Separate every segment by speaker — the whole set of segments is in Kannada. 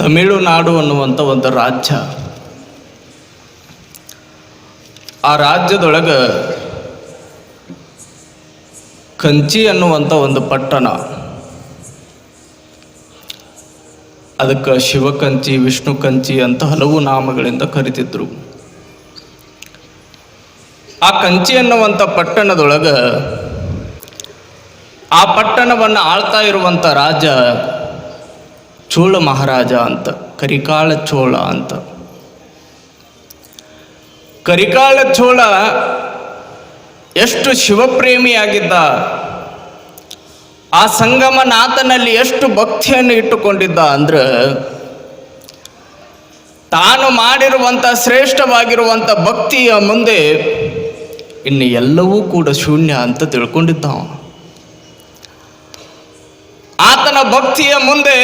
Speaker 1: ತಮಿಳುನಾಡು ಅನ್ನುವಂಥ ಒಂದು ರಾಜ್ಯ. ಆ ರಾಜ್ಯದೊಳಗೆ ಕಂಚಿ ಅನ್ನುವಂಥ ಒಂದು ಪಟ್ಟಣ, ಅದಕ್ಕೆ ಶಿವಕಂಚಿ, ವಿಷ್ಣು ಕಂಚಿ ಅಂತ ಹಲವು ನಾಮಗಳಿಂದ ಕರೀತಿದ್ರು. ಆ ಕಂಚಿ ಅನ್ನುವಂಥ ಪಟ್ಟಣದೊಳಗೆ ಆ ಪಟ್ಟಣವನ್ನು ಆಳ್ತಾ ಇರುವಂಥ ರಾಜ ಚೋಳ ಮಹಾರಾಜ ಅಂತ, ಕರಿಕಾಳ ಚೋಳ ಅಂತ. ಕರಿಕಾಳ ಚೋಳ ಎಷ್ಟು ಶಿವಪ್ರೇಮಿಯಾಗಿದ್ದ, ಆ ಸಂಗಮನಾಥನಲ್ಲಿ ಎಷ್ಟು ಭಕ್ತಿಯನ್ನು ಇಟ್ಟುಕೊಂಡಿದ್ದ ಅಂದ್ರೆ, ತಾನು ಮಾಡಿರುವಂಥ ಶ್ರೇಷ್ಠವಾಗಿರುವಂಥ ಭಕ್ತಿಯ ಮುಂದೆ ಇನ್ನು ಎಲ್ಲವೂ ಕೂಡ ಶೂನ್ಯ ಅಂತ ತಿಳ್ಕೊಂಡಿದ್ದ. ಆತನ ಭಕ್ತಿಯ ಮುಂದೆ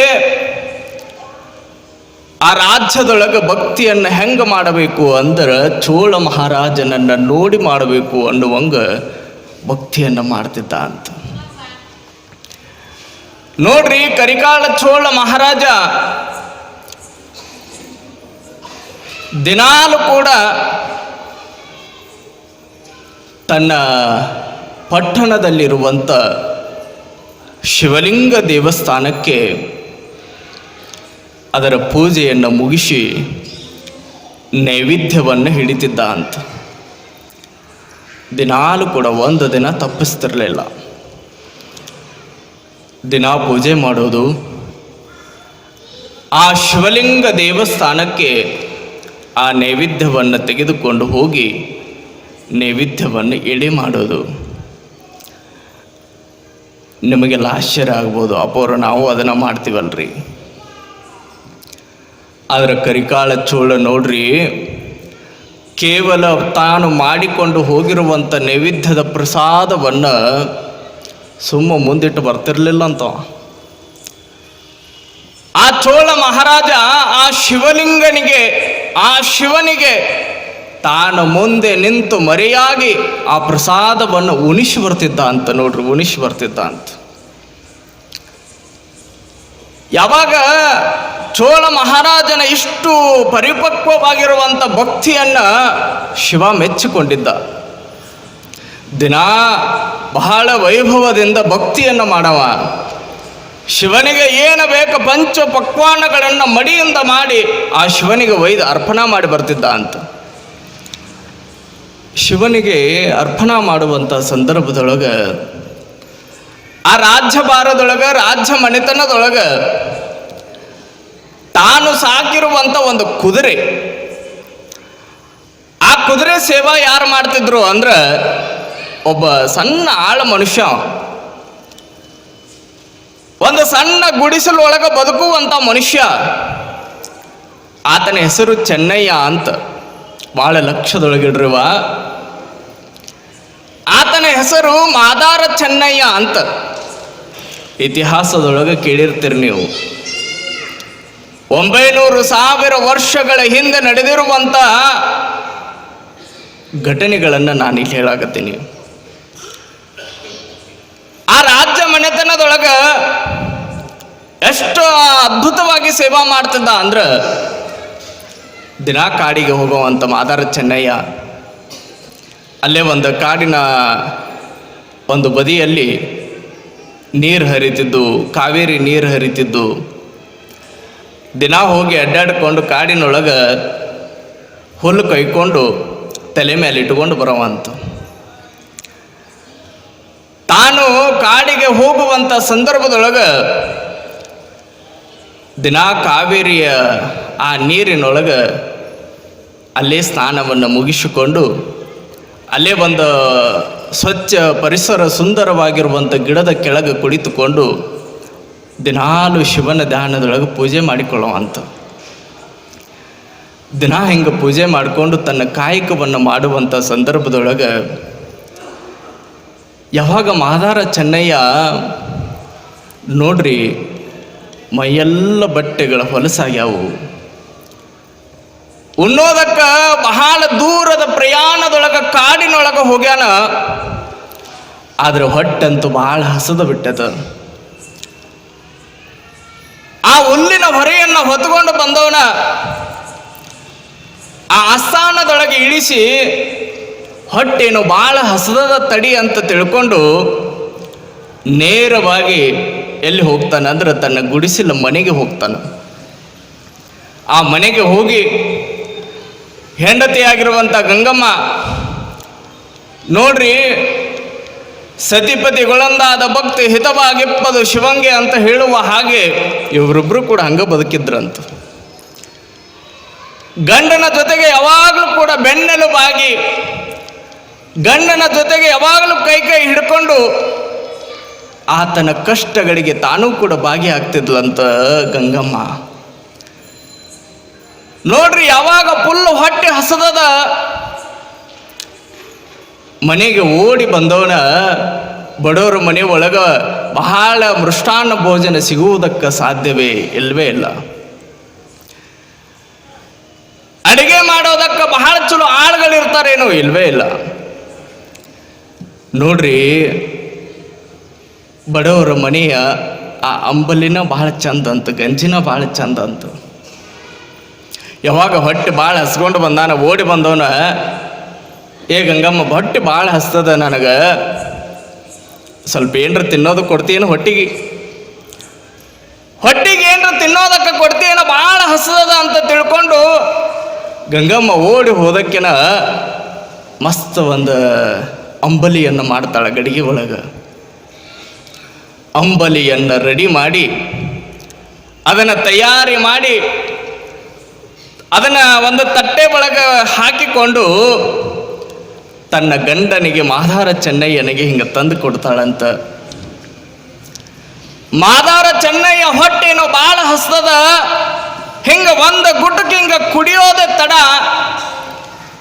Speaker 1: ಆ ರಾಜ್ಯದೊಳಗೆ ಭಕ್ತಿಯನ್ನು ಹೆಂಗೆ ಮಾಡಬೇಕು ಅಂದ್ರೆ, ಚೋಳ ಮಹಾರಾಜನನ್ನು ನೋಡಿ ಮಾಡಬೇಕು ಅನ್ನುವಂಗ ಭಕ್ತಿಯನ್ನು ಮಾಡ್ತಿದ್ದ ಅಂತ. ನೋಡ್ರಿ, ಕರಿಕಾಳ ಚೋಳ ಮಹಾರಾಜ ದಿನಾಲು ಕೂಡ ತನ್ನ ಪಟ್ಟಣದಲ್ಲಿರುವಂಥ ಶಿವಲಿಂಗ ದೇವಸ್ಥಾನಕ್ಕೆ ಅದರ ಪೂಜೆಯನ್ನು ಮುಗಿಸಿ ನೈವೇದ್ಯವನ್ನು ಹಿಡಿತಿದ್ದ ಅಂತ. ದಿನಾಲು ಕೂಡ ಒಂದು ದಿನ ತಪ್ಪಿಸ್ತಿರಲಿಲ್ಲ. ದಿನ ಪೂಜೆ ಮಾಡೋದು, ಆ ಶಿವಲಿಂಗ ದೇವಸ್ಥಾನಕ್ಕೆ ಆ ನೈವೇದ್ಯವನ್ನು ತೆಗೆದುಕೊಂಡು ಹೋಗಿ ನೈವೇದ್ಯವನ್ನು ಎಡೆ ಮಾಡೋದು. ನಿಮಗೆಲ್ಲ ಆಶ್ಚರ್ಯ ಆಗ್ಬೋದು, ಅಪೋರ ನಾವು ಅದನ್ನು ಮಾಡ್ತೀವಲ್ರಿ. ಆದರೆ ಕರಿಕಾಳ ಚೋಳ ನೋಡ್ರಿ, ಕೇವಲ ತಾನು ಮಾಡಿಕೊಂಡು ಹೋಗಿರುವಂಥ ನೈವೇದ್ಯದ ಪ್ರಸಾದವನ್ನು ಮುಂದಿಟ್ಟು ಬರ್ತಿರ್ಲಿಲ್ಲ ಅಂತ. ಆ ಚೋಳ ಮಹಾರಾಜ ಆ ಶಿವನಿಗೆ ತಾನು ಮುಂದೆ ನಿಂತು ಮರೆಯಾಗಿ ಆ ಪ್ರಸಾದವನ್ನು ಉಣಿಸಿ ಬರ್ತಿದ್ದ ಅಂತ. ನೋಡ್ರಿ, ಉಣಿಸಿ ಬರ್ತಿದ್ದ ಅಂತ. ಯಾವಾಗ ಚೋಳ ಮಹಾರಾಜನ ಇಷ್ಟು ಪರಿಪಕ್ವವಾಗಿರುವಂಥ ಭಕ್ತಿಯನ್ನು ಶಿವ ಮೆಚ್ಚಿಕೊಂಡಿದ್ದ. ದಿನ ಬಹಳ ವೈಭವದಿಂದ ಭಕ್ತಿಯನ್ನು ಮಾಡವ. ಶಿವನಿಗೆ ಏನು ಬೇಕು ಪಂಚ ಪಕ್ವಾನ್ನಗಳನ್ನು ಮಡಿಯಿಂದ ಮಾಡಿ ಆ ಶಿವನಿಗೆ ಒಯ್ದು ಅರ್ಪಣೆ ಮಾಡಿ ಬರ್ತಿದ್ದ ಅಂತ. ಶಿವನಿಗೆ ಅರ್ಪಣೆ ಮಾಡುವಂಥ ಸಂದರ್ಭದೊಳಗೆ ಆ ರಾಜ್ಯಭಾರದೊಳಗೆ, ರಾಜ್ಯ ಮನೆತನದೊಳಗೆ ತಾನು ಸಾಕಿರುವಂಥ ಒಂದು ಕುದುರೆ, ಆ ಕುದುರೆ ಸೇವಾ ಯಾರು ಮಾಡ್ತಿದ್ರು ಅಂದ್ರೆ, ಒಬ್ಬ ಸಣ್ಣ ಆಳ ಮನುಷ್ಯ, ಒಂದು ಸಣ್ಣ ಗುಡಿಸಲೊಳಗೆ ಬದುಕುವಂಥ ಮನುಷ್ಯ. ಆತನ ಹೆಸರು ಚೆನ್ನಯ್ಯ ಅಂತ. ಭಾಳ ಲಕ್ಷದೊಳಗಿಡ್ರಿವ. ಆತನ ಹೆಸರು ಮಾದಾರ ಚೆನ್ನಯ್ಯ ಅಂತ. ಇತಿಹಾಸದೊಳಗೆ ಕೇಳಿರ್ತೀರಿ ನೀವು. 900,000 ವರ್ಷಗಳ ಹಿಂದೆ ನಡೆದಿರುವಂಥ ಘಟನೆಗಳನ್ನು ನಾನೀಗ ಹೇಳಾಕತ್ತೀನಿ. ಆ ರಾಜ್ಯ ಮನೆತನದೊಳಗೆ ಎಷ್ಟು ಅದ್ಭುತವಾಗಿ ಸೇವಾ ಮಾಡ್ತಿದ್ದ ಅಂದ್ರೆ, ದಿನ ಕಾಡಿಗೆ ಹೋಗುವಂಥ ಮಾದಾರ ಚೆನ್ನಯ್ಯ ಅಲ್ಲೇ ಒಂದು ಕಾಡಿನ ಒಂದು ಬದಿಯಲ್ಲಿ ನೀರು ಹರಿತಿದ್ದು, ಕಾವೇರಿ ನೀರು ಹರಿತಿದ್ದು. ದಿನ ಹೋಗಿ ಅಡ್ಡಾಡ್ಕೊಂಡು ಕಾಡಿನೊಳಗೆ ಹುಲ್ಲು ಕೈಕೊಂಡು ತಲೆ ಮೇಲೆ ಇಟ್ಕೊಂಡು ಬರೋವಂತ. ತಾನು ಕಾಡಿಗೆ ಹೋಗುವಂಥ ಸಂದರ್ಭದೊಳಗೆ ದಿನ ಕಾವೇರಿಯ ಆ ನೀರಿನೊಳಗೆ ಅಲ್ಲೇ ಸ್ನಾನವನ್ನು ಮುಗಿಸಿಕೊಂಡು, ಅಲ್ಲೇ ಒಂದು ಸ್ವಚ್ಛ ಪರಿಸರ ಸುಂದರವಾಗಿರುವಂಥ ಗಿಡದ ಕೆಳಗೆ ಕುಳಿತುಕೊಂಡು ದಿನಾಲು ಶಿವನ ಧ್ಯಾನದೊಳಗೆ ಪೂಜೆ ಮಾಡಿಕೊಳ್ಳುವಂಥ. ದಿನ ಹಿಂಗೆ ಪೂಜೆ ಮಾಡಿಕೊಂಡು ತನ್ನ ಕಾಯಕವನ್ನು ಮಾಡುವಂಥ ಸಂದರ್ಭದೊಳಗೆ ಯಾವಾಗ ಮಾದಾರ ಚೆನ್ನಯ್ಯ ನೋಡ್ರಿ, ಮೈಯೆಲ್ಲ ಬಟ್ಟೆಗಳ ಹೊಲಸಾಗ್ಯಾವು. ಉಣ್ಣೋದಕ್ಕೆ ಬಹಳ ದೂರದ ಪ್ರಯಾಣದೊಳಗೆ ಕಾಡಿನೊಳಗೆ ಹೋಗ್ಯಾನ. ಆದರೆ ಹೊಟ್ಟಂತೂ ಭಾಳ ಹಸದ ಬಿಟ್ಟದ. ಆ ಹುಲ್ಲಿನ ಹೊರೆಯನ್ನು ಹೊತ್ತುಕೊಂಡು ಬಂದವನ ಆ ಆಸ್ಥಾನದೊಳಗೆ ಇಳಿಸಿ ಹೊಟ್ಟೆನು ಭಾಳ ಹಸದದ ತಡಿ ಅಂತ ತಿಳ್ಕೊಂಡು ನೇರವಾಗಿ ಎಲ್ಲಿ ಹೋಗ್ತಾನೆ ಅಂದ್ರೆ ತನ್ನ ಗುಡಿಸಿಲ ಮನೆಗೆ ಹೋಗ್ತಾನೆ. ಆ ಮನೆಗೆ ಹೋಗಿ ಹೆಂಡತಿಯಾಗಿರುವಂಥ ಗಂಗಮ್ಮ ನೋಡ್ರಿ, ಸತಿಪತಿಗಳೊಂದಾದ ಭಕ್ತಿ ಹಿತವಾಗಿಪ್ಪದು ಶಿವಂಗೆ ಅಂತ ಹೇಳುವ ಹಾಗೆ ಇವರಿಬ್ರು ಕೂಡ ಹಂಗ ಬದುಕಿದ್ರಂತ. ಗಂಡನ ಜೊತೆಗೆ ಯಾವಾಗಲೂ ಕೂಡ ಬೆನ್ನೆಲುಬಾಗಿ, ಗಂಡನ ಜೊತೆಗೆ ಯಾವಾಗಲೂ ಕೈ ಕೈ ಹಿಡ್ಕೊಂಡು ಆತನ ಕಷ್ಟಗಳಿಗೆ ತಾನೂ ಕೂಡ ಭಾಗಿಯಾಗ್ತಿದ್ಲಂತ ಗಂಗಮ್ಮ. ನೋಡ್ರಿ, ಯಾವಾಗ ಫುಲ್ ಹೊಟ್ಟೆ ಹಸದದ ಮನೆಗೆ ಓಡಿ ಬಂದವನ ಬಡವರ ಮನೆ ಒಳಗ ಬಹಳ ಮೃಷ್ಟಾನ್ನ ಭೋಜನ ಸಿಗುವುದಕ್ಕೆ ಸಾಧ್ಯವೇ ಇಲ್ಲವೇ ಇಲ್ಲ. ಅಡಿಗೆ ಮಾಡೋದಕ್ಕೆ ಬಹಳ ಚಲೋ ಆಳುಗಳಿರ್ತಾರೇನೋ ಇಲ್ವೇ ಇಲ್ಲ. ನೋಡ್ರಿ, ಬಡವರ ಮನೆಯ ಆ ಅಂಬಲಿನ ಭಾಳ ಚಂದ ಅಂತ, ಗಂಜಿನ ಭಾಳ ಚಂದ ಅಂತ. ಯಾವಾಗ ಹೊಟ್ಟೆ ಭಾಳ ಹಸ್ಕೊಂಡು ಬಂದಾನ, ಓಡಿ ಬಂದವನ, ಏ ಗಂಗಮ್ಮ ಹೊಟ್ಟೆ ಭಾಳ ಹಸ್ತದ, ನನಗೆ ಸ್ವಲ್ಪ ಏನರ ತಿನ್ನೋದು ಕೊಡ್ತೀನ, ಹೊಟ್ಟಿಗೆ ಏನರ ತಿನ್ನೋದಕ್ಕೆ ಕೊಡ್ತೀನ, ಭಾಳ ಹಸ್ತದ ಅಂತ ತಿಳ್ಕೊಂಡು ಗಂಗಮ್ಮ ಓಡಿ ಹೋದಕ್ಕಿನ ಮಸ್ತ್ ಒಂದು ಅಂಬಲಿಯನ್ನು ಮಾಡ್ತಾಳೆ ಗಡಿಗೆ ಒಳಗೆ. ಅಂಬಲಿಯನ್ನು ರೆಡಿ ಮಾಡಿ ಅದನ್ನು ತಯಾರಿ ಮಾಡಿ ಅದನ್ನು ಒಂದು ತಟ್ಟೆ ಒಳಗೆ ಹಾಕಿಕೊಂಡು ತನ್ನ ಗಂಡನಿಗೆ ಮಾದಾರ ಚೆನ್ನಯ್ಯನಿಗೆ ಹಿಂಗೆ ತಂದು ಕೊಡ್ತಾಳಂತ. ಮಾದಾರ ಚೆನ್ನಯ್ಯ ಹೊಟ್ಟೆನೋ ಭಾಳ ಹಸ್ತದ, ಹಿಂಗೆ ಒಂದು ಗುಟ್ಟಕ್ಕೆ ಹಿಂಗೆ ಕುಡಿಯೋದೇ ತಡ.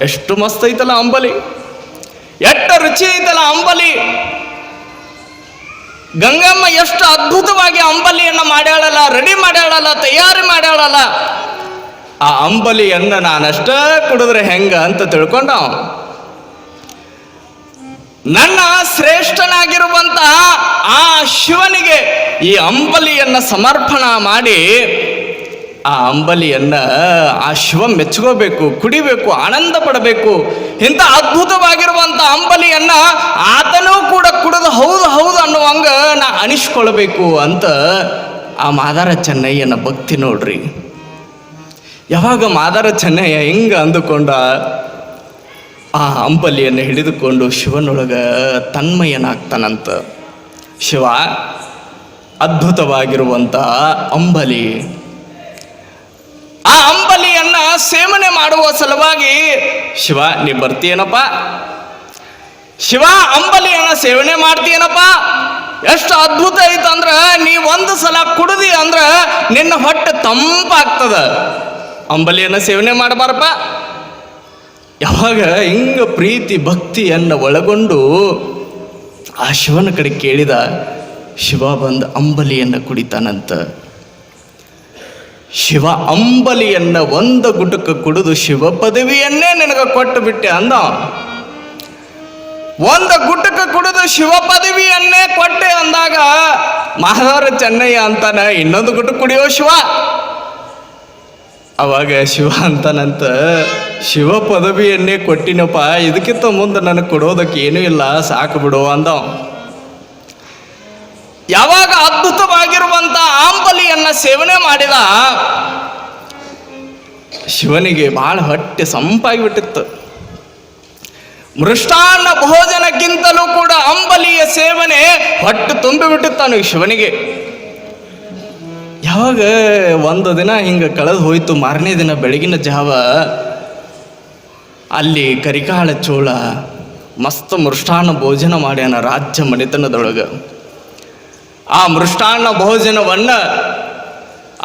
Speaker 1: ಎಷ್ಟು ಮಸ್ತ್ ಐತಲ್ಲ ಅಂಬಲಿ, ಎಷ್ಟು ರುಚಿ ಐತಲ್ಲ ಅಂಬಲಿ. ಗಂಗಮ್ಮ ಎಷ್ಟು ಅದ್ಭುತವಾಗಿ ಅಂಬಲಿಯನ್ನು ಮಾಡ್ಯಾಳಲ್ಲ, ರೆಡಿ ಮಾಡ್ಯಾಳಲ್ಲ, ತಯಾರಿ ಮಾಡ್ಯಾಳಲ್ಲ. ಆ ಅಂಬಲಿಯನ್ನು ನಾನಷ್ಟ ಕುಡಿದ್ರೆ ಹೆಂಗ ಅಂತ ತಿಳ್ಕೊಂಡ ನನ್ನ ಶ್ರೇಷ್ಠನಾಗಿರುವಂತಹ ಆ ಶಿವನಿಗೆ ಈ ಅಂಬಲಿಯನ್ನು ಸಮರ್ಪಣಾ ಮಾಡಿ ಆ ಅಂಬಲಿಯನ್ನು ಆ ಶಿವ ಮೆಚ್ಕೋಬೇಕು, ಕುಡಿಬೇಕು, ಆನಂದ ಪಡಬೇಕು. ಇಂಥ ಅದ್ಭುತವಾಗಿರುವಂಥ ಅಂಬಲಿಯನ್ನು ಆತನೂ ಕೂಡ ಕುಡಿದು ಹೌದು ಹೌದು ಅನ್ನುವಂಗ ನಾ ಅನಿಸ್ಕೊಳ್ಬೇಕು ಅಂತ ಆ ಮಾದಾರ ಚೆನ್ನಯ್ಯನ ಭಕ್ತಿ ನೋಡ್ರಿ. ಯಾವಾಗ ಮಾದಾರ ಚೆನ್ನಯ್ಯ ಹಿಂಗೆ ಅಂದುಕೊಂಡ ಆ ಅಂಬಲಿಯನ್ನು ಹಿಡಿದುಕೊಂಡು ಶಿವನೊಳಗೆ ತನ್ಮಯನಾಗ್ತಾನಂತ. ಶಿವ ಅದ್ಭುತವಾಗಿರುವಂಥ ಅಂಬಲಿ, ಆ ಅಂಬಲಿಯನ್ನು ಸೇವನೆ ಮಾಡುವ ಸಲುವಾಗಿ ಶಿವ ನೀ ಬರ್ತೀಯನಪ್ಪ, ಶಿವ ಅಂಬಲಿಯನ್ನು ಸೇವನೆ ಮಾಡ್ತೀಯನಪ್ಪ. ಎಷ್ಟು ಅದ್ಭುತ ಐತಂದ್ರೆ ನೀ ಒಂದು ಸಲ ಕುಡಿದಿ ಅಂದ್ರೆ ನಿನ್ನ ಹೊಟ್ಟೆ ತಂಪಾಗ್ತದ, ಅಂಬಲಿಯನ್ನು ಸೇವನೆ ಮಾಡಬಾರಪ್ಪ. ಯಾವಾಗ ಹಿಂಗ ಪ್ರೀತಿ ಭಕ್ತಿಯನ್ನು ಒಳಗೊಂಡು ಆ ಶಿವನ ಕಡೆ ಕೇಳಿದ, ಶಿವ ಬಂದು ಅಂಬಲಿಯನ್ನು ಕುಡಿತಾನಂತ. ಶಿವ ಅಂಬಲಿಯನ್ನು ಒಂದು ಗುಟಕ್ಕೆ ಕುಡಿದು ಶಿವ ಪದವಿಯನ್ನೇ ನಿನಗೆ ಕೊಟ್ಟು ಬಿಟ್ಟೆ ಅಂದ. ಒಂದು ಗುಟಕ್ಕೆ ಕುಡಿದು ಶಿವ ಪದವಿಯನ್ನೇ ಕೊಟ್ಟೆ ಅಂದಾಗ ಮಾದಾರ ಚೆನ್ನಯ್ಯ ಅಂತಾನ, ಇನ್ನೊಂದು ಗುಟಕ್ಕೆ ಕುಡಿಯೋ ಶಿವ. ಅವಾಗ ಶಿವ ಅಂತಾನಂತ, ಶಿವ ಪದವಿಯನ್ನೇ ಕೊಟ್ಟಿನಪ್ಪ, ಇದಕ್ಕಿಂತ ಮುಂದೆ ನನಗೆ ಕೊಡೋದಕ್ಕೆ ಏನೂ ಇಲ್ಲ, ಸಾಕು ಬಿಡು ಅಂದ. ಯಾವಾಗ ಅದ್ಭುತವಾಗಿರುವಂಥ ಅಂಬಲಿಯನ್ನು ಸೇವನೆ ಮಾಡಿದ ಶಿವನಿಗೆ ಭಾಳ ಹೊಟ್ಟೆ ಸಂಪಾಗಿಬಿಟ್ಟಿತ್ತು. ಮೃಷ್ಟಾನ್ನ ಭೋಜನಕ್ಕಿಂತಲೂ ಕೂಡ ಅಂಬಲಿಯ ಸೇವನೆ ಹೊಟ್ಟೆ ತುಂಬಿಬಿಟ್ಟಿತ್ತಾನು ಶಿವನಿಗೆ. ಯಾವಾಗ ಒಂದು ದಿನ ಹಿಂಗೆ ಕಳೆದು ಹೋಯ್ತು, ಮಾರನೇ ದಿನ ಬೆಳಗಿನ ಜಾವ ಅಲ್ಲಿ ಕರಿಕಾಳ ಚೋಳ ಮಸ್ತ್ ಮೃಷ್ಟಾನ್ನ ಭೋಜನ ಮಾಡ್ಯಾನ ರಾಜ್ಯ ಮನೆತನದೊಳಗೆ. ಆ ಮೃಷ್ಟಾನ್ನ ಭೋಜನವನ್ನು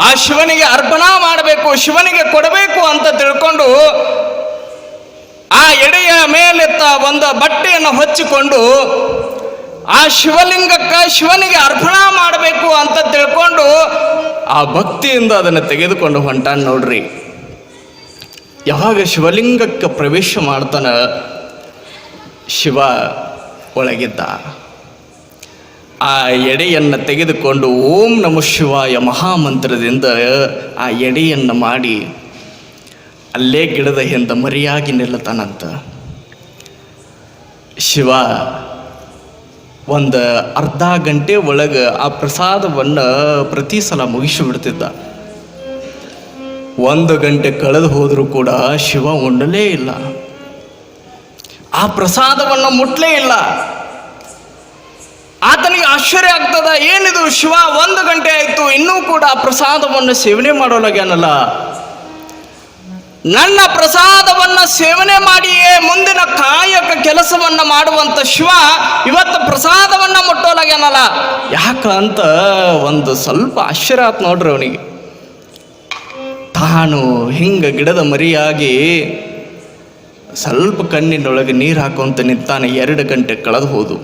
Speaker 1: ಆ ಶಿವನಿಗೆ ಅರ್ಪಣಾ ಮಾಡಬೇಕು, ಶಿವನಿಗೆ ಕೊಡಬೇಕು ಅಂತ ತಿಳ್ಕೊಂಡು ಆ ಎಡೆಯ ಮೇಲೆತ್ತ ಒಂದು ಬಟ್ಟೆಯನ್ನು ಹೊಚ್ಚಿಕೊಂಡು ಆ ಶಿವಲಿಂಗಕ್ಕೆ ಶಿವನಿಗೆ ಅರ್ಪಣಾ ಮಾಡಬೇಕು ಅಂತ ತಿಳ್ಕೊಂಡು ಆ ಭಕ್ತಿಯಿಂದ ಅದನ್ನು ತೆಗೆದುಕೊಂಡು ಹೊಂಟಾನ ನೋಡ್ರಿ. ಯಾವಾಗ ಶಿವಲಿಂಗಕ್ಕೆ ಪ್ರವೇಶ ಮಾಡ್ತಾನ ಶಿವ ಒಳಗಿದ್ದ. ಆ ಎಡೆಯನ್ನು ತೆಗೆದುಕೊಂಡು ಓಂ ನಮಃ ಶಿವಾಯ ಮಹಾಮಂತ್ರದಿಂದ ಆ ಎಡೆಯನ್ನು ಮಾಡಿ ಅಲ್ಲೇ ಗಿಡದ ಹಿಂದೆ ಮರಿಯಾಗಿ ನಿಲ್ಲತಾನಂತ. ಶಿವ ಒಂದು ಅರ್ಧ ಗಂಟೆ ಒಳಗೆ ಆ ಪ್ರಸಾದವನ್ನು ಪ್ರತಿ ಸಲ ಮುಗಿಸಿಬಿಡ್ತಿದ್ದ. 1 ಗಂಟೆ ಕಳೆದು ಹೋದರೂ ಕೂಡ ಶಿವ ಉಣ್ಣಲೇ ಇಲ್ಲ, ಆ ಪ್ರಸಾದವನ್ನು ಮುಟ್ಲೇ ಇಲ್ಲ. ಆತನಿಗೆ ಆಶ್ಚರ್ಯ ಆಗ್ತದ, ಏನಿದು ಶಿವ 1 ಗಂಟೆ ಆಯಿತು ಇನ್ನೂ ಕೂಡ ಆ ಪ್ರಸಾದವನ್ನು ಸೇವನೆ ಮಾಡೋಲಾಗ್ಯಾನಲ್ಲ. ನನ್ನ ಪ್ರಸಾದವನ್ನು ಸೇವನೆ ಮಾಡಿಯೇ ಮುಂದಿನ ಕಾಯಕ ಕೆಲಸವನ್ನು ಮಾಡುವಂಥ ಶಿವ ಇವತ್ತು ಪ್ರಸಾದವನ್ನು ಮುಟ್ಟೋಲಾಗ್ಯಾನಲ್ಲ, ಯಾಕ ಅಂತ ಒಂದು ಸ್ವಲ್ಪ ಆಶ್ಚರ್ಯ ಆಯ್ತು ನೋಡ್ರಿ ಅವನಿಗೆ. ತಾನು ಹಿಂಗೆ ಗಿಡದ ಮರಿಯಾಗಿ ಸ್ವಲ್ಪ ಕಣ್ಣಿನೊಳಗೆ ನೀರು ಹಾಕುವಂತ ನಿಂತಾನೆ. 2 ಗಂಟೆ ಕಳೆದು ಹೋದು,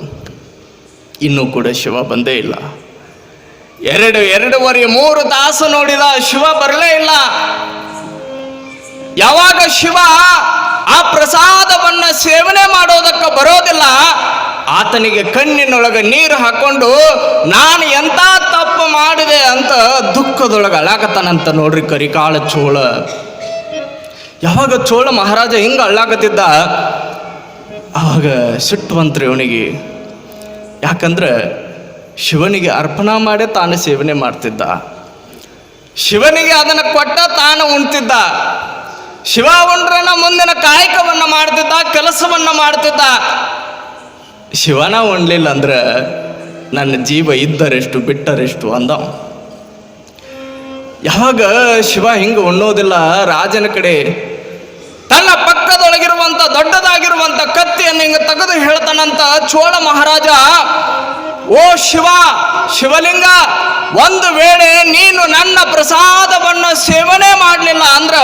Speaker 1: ಇನ್ನೂ ಕೂಡ ಶಿವ ಬಂದೇ ಇಲ್ಲ. 2.5 3 ತಾಸು ನೋಡಿದ, ಶಿವ ಬರಲೇ ಇಲ್ಲ. ಯಾವಾಗ ಶಿವ ಆ ಪ್ರಸಾದವನ್ನು ಸೇವನೆ ಮಾಡೋದಕ್ಕೆ ಬರೋದಿಲ್ಲ, ಆತನಿಗೆ ಕಣ್ಣಿನೊಳಗೆ ನೀರು ಹಾಕೊಂಡು ನಾನು ಎಂಥ ತಪ್ಪು ಮಾಡಿದೆ ಅಂತ ದುಃಖದೊಳಗೆ ಅಳ್ಳಾಕತ್ತಾನಂತ ನೋಡ್ರಿ ಕರಿಕಾಳ ಚೋಳ. ಯಾವಾಗ ಚೋಳ ಮಹಾರಾಜ ಹಿಂಗೆ ಅಳ್ಳಾಕತ್ತಿದ್ದ, ಆವಾಗ ಸಿಟ್ಟು ಬಂತ್ರಿ ಅವನಿಗೆ. ಯಾಕಂದ್ರೆ ಶಿವನಿಗೆ ಅರ್ಪಣಾ ಮಾಡೇ ತಾನು ಸೇವನೆ ಮಾಡ್ತಿದ್ದ, ಶಿವನಿಗೆ ಅದನ್ನು ಕೊಟ್ಟ ತಾನು ಉಣ್ತಿದ್ದ. ಶಿವ ಉಂಡ್ರನ ಮುಂದಿನ ಕಾಯಕವನ್ನು ಮಾಡ್ತಿದ್ದ, ಕೆಲಸವನ್ನು ಮಾಡ್ತಿದ್ದ. ಶಿವನ ಉಣ್ಲಿಲ್ಲ ಅಂದ್ರೆ ನನ್ನ ಜೀವ ಇದ್ದರೆಷ್ಟು ಬಿಟ್ಟರೆಷ್ಟು ಅಂದ. ಯಾವಾಗ ಶಿವ ಹಿಂಗೆ ಉಣ್ಣೋದಿಲ್ಲ, ರಾಜನ ಕಡೆ ತನ್ನ ಪಕ್ಕದೊಳಗಿರುವಂಥ ದೊಡ್ಡದಾಗಿರುವಂಥ ಕತ್ತಿಯನ್ನು ಹಿಂಗೆ ತೆಗೆದು ಹೇಳ್ತಾನಂತ ಚೋಳ ಮಹಾರಾಜ, ಓ ಶಿವ, ಶಿವಲಿಂಗ, ಒಂದು ವೇಳೆ ನೀನು ನನ್ನ ಪ್ರಸಾದವನ್ನು ಸೇವನೆ ಮಾಡಲಿಲ್ಲ ಅಂದ್ರೆ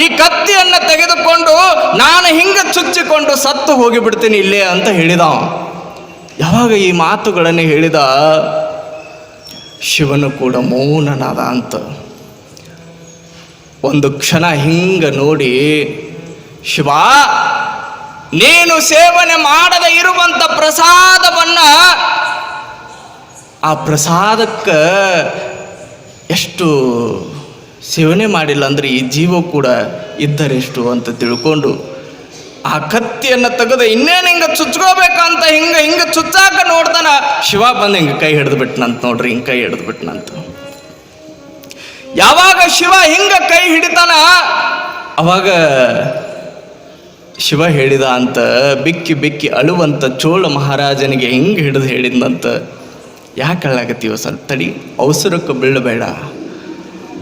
Speaker 1: ಈ ಕತ್ತಿಯನ್ನು ತೆಗೆದುಕೊಂಡು ನಾನು ಹಿಂಗೆ ಚುಚ್ಚಿಕೊಂಡು ಸತ್ತು ಹೋಗಿಬಿಡ್ತೀನಿ ಇಲ್ಲೇ ಅಂತ ಹೇಳಿದ. ಯಾವಾಗ ಈ ಮಾತುಗಳನ್ನು ಹೇಳಿದ, ಶಿವನು ಕೂಡ ಮೌನನಾದ ಅಂತ. ಒಂದು ಕ್ಷಣ ಹಿಂಗೆ ನೋಡಿ, ಶಿವ, ನೀನು ಸೇವನೆ ಮಾಡದೆ ಇರುವಂಥ ಪ್ರಸಾದವನ್ನು, ಆ ಪ್ರಸಾದಕ್ಕೆ ಎಷ್ಟು ಸೇವನೆ ಮಾಡಿಲ್ಲ ಅಂದರೆ ಈ ಜೀವ ಕೂಡ ಇದ್ದರೆಷ್ಟು ಅಂತ ತಿಳ್ಕೊಂಡು ಆ ಕತ್ತಿಯನ್ನು ತೆಗೆದು ಇನ್ನೇನು ಹಿಂಗೆ ಚುಚ್ಕೋಬೇಕಂತ ಹಿಂಗೆ ಚುಚ್ಚಾಕ ನೋಡ್ತಾನ. ಶಿವ ಬಂದು ಹಿಂಗೆ ಕೈ ಹಿಡಿದು ಬಿಟ್ನಂತ ನೋಡ್ರಿ, ಹಿಂಗೆ ಕೈ ಹಿಡಿದು ಬಿಟ್ನಂತ. ಯಾವಾಗ ಶಿವ ಹಿಂಗೆ ಕೈ ಹಿಡಿತಾನ, ಅವಾಗ ಶಿವ ಹೇಳಿದ ಅಂತ ಬಿಕ್ಕಿ ಬಿಕ್ಕಿ ಅಳುವಂತ ಚೋಳ ಮಹಾರಾಜನಿಗೆ ಹಿಂಗೆ ಹಿಡಿದು ಹೇಳಿದಂತ, ಯಾಕೆ ಅಳ್ಳಾಗತ್ತೀವ, ಸ್ವಲ್ಪ ತಡಿ, ಅವಸರಕ್ಕೆ ಬೀಳಬೇಡ.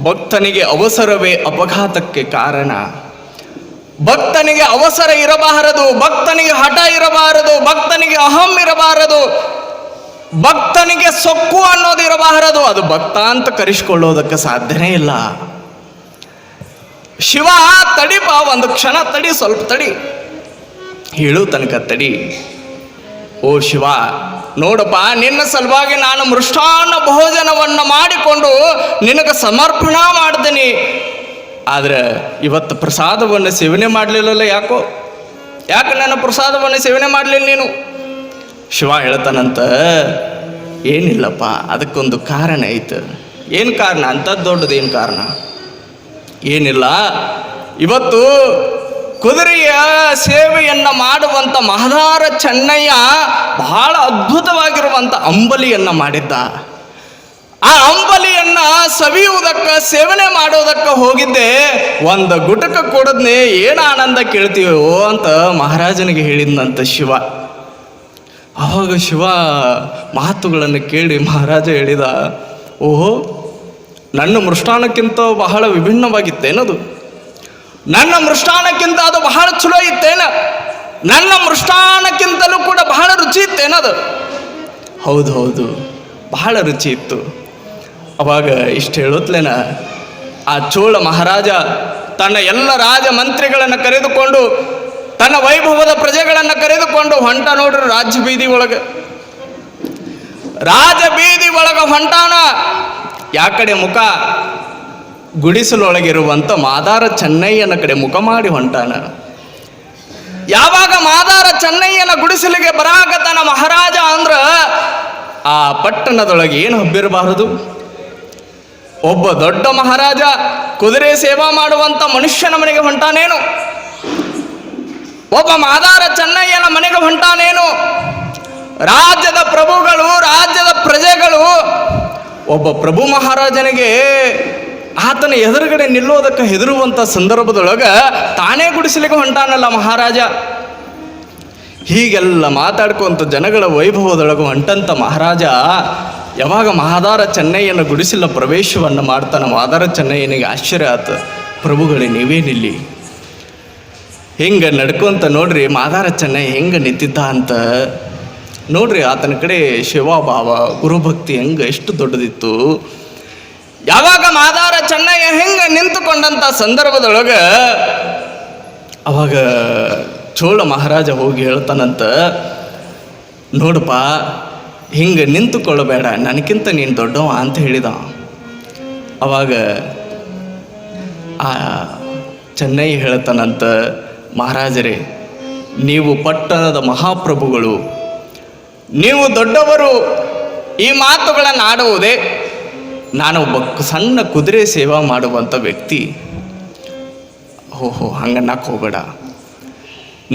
Speaker 1: ಭಕ್ತನಿಗೆ ಅವಸರವೇ ಅಪಘಾತಕ್ಕೆ ಕಾರಣ. ಭಕ್ತನಿಗೆ ಅವಸರ ಇರಬಾರದು, ಭಕ್ತನಿಗೆ ಹಠ ಇರಬಾರದು, ಭಕ್ತನಿಗೆ ಅಹಂ ಇರಬಾರದು, ಭಕ್ತನಿಗೆ ಸೊಕ್ಕು ಅನ್ನೋದು ಇರಬಾರದು. ಅದು ಭಕ್ತ ಅಂತ ಕರೆಸಿಕೊಳ್ಳೋದಕ್ಕೆ ಸಾಧ್ಯನೇ ಇಲ್ಲ. ಶಿವ, ತಡಿಪ, ಒಂದು ಕ್ಷಣ ತಡಿ, ಸ್ವಲ್ಪ ತಡಿ, ಹೇಳು ತನಕ ತಡಿ. ಓ ಶಿವ, ನೋಡಪ್ಪ, ನಿನ್ನ ಸಲುವಾಗಿ ನಾನು ಮೃಷ್ಟಾನ್ನ ಭೋಜನವನ್ನು ಮಾಡಿಕೊಂಡು ನಿನಗೆ ಸಮರ್ಪಣಾ ಮಾಡ್ತೀನಿ. ಆದರೆ ಇವತ್ತು ಪ್ರಸಾದವನ್ನು ಸೇವನೆ ಮಾಡಲಿಲ್ಲಲ್ಲ, ಯಾಕೆ ನನ್ನ ಪ್ರಸಾದವನ್ನು ಸೇವನೆ ಮಾಡಲಿಲ್ಲ ನೀನು? ಶಿವ ಹೇಳ್ತಾನಂತ, ಏನಿಲ್ಲಪ್ಪ, ಅದಕ್ಕೊಂದು ಕಾರಣ ಐತೆ. ಏನು ಕಾರಣ? ಅಂಥದ್ದು ದೊಡ್ಡದೇನು ಕಾರಣ? ಏನಿಲ್ಲ, ಇವತ್ತು ಕುದುರೆಯ ಸೇವೆಯನ್ನು ಮಾಡುವಂಥ ಮಹದಾರ ಚೆನ್ನಯ್ಯ ಬಹಳ ಅದ್ಭುತವಾಗಿರುವಂಥ ಅಂಬಲಿಯನ್ನು ಮಾಡಿದ್ದ. ಆ ಅಂಬಲಿಯನ್ನು ಸವಿಯುವುದಕ್ಕೆ, ಸೇವನೆ ಮಾಡೋದಕ್ಕೆ ಹೋಗಿದ್ದೆ. ಒಂದು ಗುಟಕ ಕೊಡದ್ನೆ, ಏನು ಆನಂದ ಕೇಳ್ತೀವೋ ಅಂತ ಮಹಾರಾಜನಿಗೆ ಹೇಳಿದ್ನಂತ ಶಿವ. ಆವಾಗ ಶಿವ ಮಾತುಗಳನ್ನು ಕೇಳಿ ಮಹಾರಾಜ ಹೇಳಿದ, ಓಹೋ, ನನ್ನ ಮೃಷ್ಟಾನಕ್ಕಿಂತ ಬಹಳ ವಿಭಿನ್ನವಾಗಿತ್ತೇನದು? ನನ್ನ ಮೃಷ್ಟಾನಕ್ಕಿಂತ ಅದು ಬಹಳ ಚಲೋ ಇತ್ತೇನ? ನನ್ನ ಮೃಷ್ಟಾನಕ್ಕಿಂತಲೂ ಕೂಡ ಬಹಳ ರುಚಿ ಇತ್ತೇನದು? ಹೌದು ಹೌದು, ಬಹಳ ರುಚಿ ಇತ್ತು. ಅವಾಗ ಇಷ್ಟು ಹೇಳೋತ್ಲೇನ ಆ ಚೋಳ ಮಹಾರಾಜ ತನ್ನ ಎಲ್ಲ ರಾಜ ಮಂತ್ರಿಗಳನ್ನು ಕರೆದುಕೊಂಡು, ತನ್ನ ವೈಭವದ ಪ್ರಜೆಗಳನ್ನು ಕರೆದುಕೊಂಡು ಹೊಂಟ ನೋಡ್ರಿ ರಾಜ ಬೀದಿ ಒಳಗೆ. ರಾಜ ಬೀದಿ ಒಳಗೆ ಹೊಂಟಾನ. ಯಾ ಕಡೆ ಮುಖ? ಗುಡಿಸಲೊಳಗಿರುವಂಥ ಮಾದಾರ ಚೆನ್ನಯ್ಯನ ಕಡೆ ಮುಖ ಮಾಡಿ ಹೊಂಟಾನ. ಯಾವಾಗ ಮಾದಾರ ಚೆನ್ನಯ್ಯನ ಗುಡಿಸಲಿಗೆ ಬರಾಕತ್ತಾನ ಮಹಾರಾಜ ಅಂದ್ರ ಆ ಪಟ್ಟಣದೊಳಗೆ ಏನು ಹಬ್ಬಿರಬಾರದು? ಒಬ್ಬ ದೊಡ್ಡ ಮಹಾರಾಜ ಕುದುರೆ ಸೇವಾ ಮಾಡುವಂಥ ಮನುಷ್ಯನ ಮನೆಗೆ ಹೊಂಟಾನೇನು? ಒಬ್ಬ ಮಾದಾರ ಚೆನ್ನಯ್ಯನ ಮನೆಗೆ ಹೊಂಟಾನೇನು? ರಾಜ್ಯದ ಪ್ರಭುಗಳು, ರಾಜ್ಯದ ಪ್ರಜೆಗಳು ಒಬ್ಬ ಪ್ರಭು ಮಹಾರಾಜನಿಗೆ ಆತನ ಎದುರುಗಡೆ ನಿಲ್ಲೋದಕ್ಕೆ ಹೆದರುವಂಥ ಸಂದರ್ಭದೊಳಗೆ ತಾನೇ ಗುಡಿಸಲಿಕ್ಕೆ ಹೊಂಟಾನಲ್ಲ ಮಹಾರಾಜ. ಹೀಗೆಲ್ಲ ಮಾತಾಡ್ಕೊಂತ ಜನಗಳ ವೈಭವದೊಳಗೆ ಹೊಂಟಂತ ಮಹಾರಾಜ ಯಾವಾಗ ಮಹಾದಾರ ಚೆನ್ನಯ್ಯನ ಗುಡಿಸಲ ಪ್ರವೇಶವನ್ನು ಮಾಡ್ತಾನೆ, ಮಹಾದಾರ ಚೆನ್ನಯ್ಯನಿಗೆ ಆಶ್ಚರ್ಯ ಆತ. ಪ್ರಭುಗಳೇ ನೀವೇನಿಲ್ಲಿ? ಹಿಂಗೆ ನಡ್ಕೊಂತ ನೋಡ್ರಿ ಮಹಾದಾರ ಚೆನ್ನಯ್ಯ ಹೆಂಗೆ ನಿಂತಿದ್ದ ಅಂತ ನೋಡ್ರಿ. ಆತನ ಕಡೆ ಶಿವಭಾವ, ಗುರುಭಕ್ತಿ ಹೆಂಗೆ ಎಷ್ಟು ದೊಡ್ಡದಿತ್ತು. ಯಾವಾಗ ಮಹಾದಾರ ಚೆನ್ನಯ್ಯ ಹೆಂಗೆ ನಿಂತುಕೊಂಡಂಥ ಸಂದರ್ಭದೊಳಗೆ ಅವಾಗ ಚೋಳ ಮಹಾರಾಜ ಹೋಗಿ ಹೇಳ್ತಾನಂತ, ನೋಡಪ್ಪ ಹಿಂಗೆ ನಿಂತುಕೊಳ್ಳಬೇಡ, ನನಗಿಂತ ನೀನು ದೊಡ್ಡವ ಅಂತ ಹೇಳಿದ. ಅವಾಗ ಆ ಚೆನ್ನಯ್ಯ ಹೇಳ್ತಾನಂತ, ಮಹಾರಾಜರೇ ನೀವು ಪಟ್ಟಣದ ಮಹಾಪ್ರಭುಗಳು, ನೀವು ದೊಡ್ಡವರು, ಈ ಮಾತುಗಳನ್ನು ಆಡುವುದೇ. ನಾನು ಒಬ್ಬ ಸಣ್ಣ ಕುದುರೆ ಸೇವಾ ಮಾಡುವಂಥ ವ್ಯಕ್ತಿ. ಓಹೋ ಹಂಗನ್ನಕ್ಕೆ ಹೋಗಬೇಡ.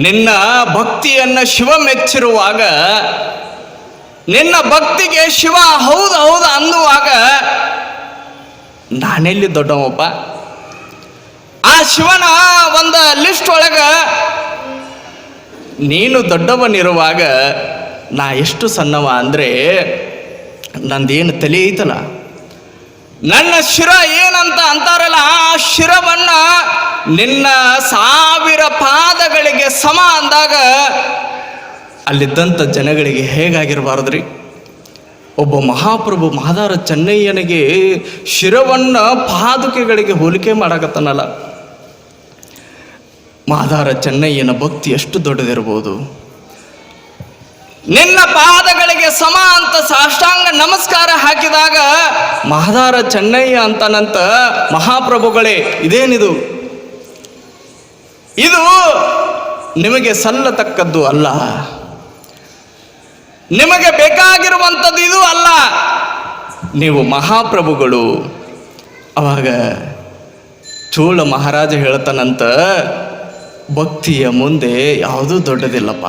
Speaker 1: ನಿನ್ನ ಭಕ್ತಿಯನ್ನು ಶಿವ ಮೆಚ್ಚಿರುವಾಗ, ನಿನ್ನ ಭಕ್ತಿಗೆ ಶಿವ ಹೌದು ಹೌದು ಅನ್ನುವಾಗ ನಾನೆಲ್ಲಿ ದೊಡ್ಡವಪ್ಪ? ಆ ಶಿವನ ಒಂದು ಲಿಸ್ಟ್ ಒಳಗೆ ನೀನು ದೊಡ್ಡವನಿರುವಾಗ ನಾ ಎಷ್ಟು ಸಣ್ಣವ ಅಂದರೆ, ನಂದೇನು ತಲೆ ಐತಲ್ಲ, ನನ್ನ ಶಿರ ಏನಂತ ಅಂತಾರಲ್ಲ, ಆ ಶಿರವನ್ನು ನಿನ್ನ 1000 ಪಾದಗಳಿಗೆ ಸಮ ಅಂದಾಗ ಅಲ್ಲಿದ್ದಂಥ ಜನಗಳಿಗೆ ಹೇಗಾಗಿರಬಾರ್ದ್ರಿ? ಒಬ್ಬ ಮಹಾಪ್ರಭು ಮಹಾದಾರ ಚೆನ್ನಯ್ಯನಿಗೆ ಶಿರವನ್ನು ಪಾದುಕೆಗಳಿಗೆ ಹೋಲಿಕೆ ಮಾಡಕತ್ತನಲ್ಲ. ಮಹಾದಾರ ಚೆನ್ನಯ್ಯನ ಭಕ್ತಿ ಎಷ್ಟು ದೊಡ್ಡದಿರ್ಬೋದು. ನಿನ್ನ ಪಾದಗಳಿಗೆ ಸಮ ಅಂತ ಸಾಷ್ಟಾಂಗ ನಮಸ್ಕಾರ ಹಾಕಿದಾಗ ಮಹಾದಾರ ಚೆನ್ನಯ್ಯ ಅಂತನಂತ, ಮಹಾಪ್ರಭುಗಳೇ ಇದೇನಿದು? ಇದು ನಿಮಗೆ ಸಲ್ಲತಕ್ಕದ್ದು ಅಲ್ಲ, ನಿಮಗೆ ಬೇಕಾಗಿರುವಂಥದ್ದು ಇದು ಅಲ್ಲ, ನೀವು ಮಹಾಪ್ರಭುಗಳು. ಅವಾಗ ಚೋಳ ಮಹಾರಾಜ ಹೇಳ್ತಾನಂತ, ಭಕ್ತಿಯ ಮುಂದೆ ಯಾವುದೂ ದೊಡ್ಡದಿಲ್ಲಪ್ಪ.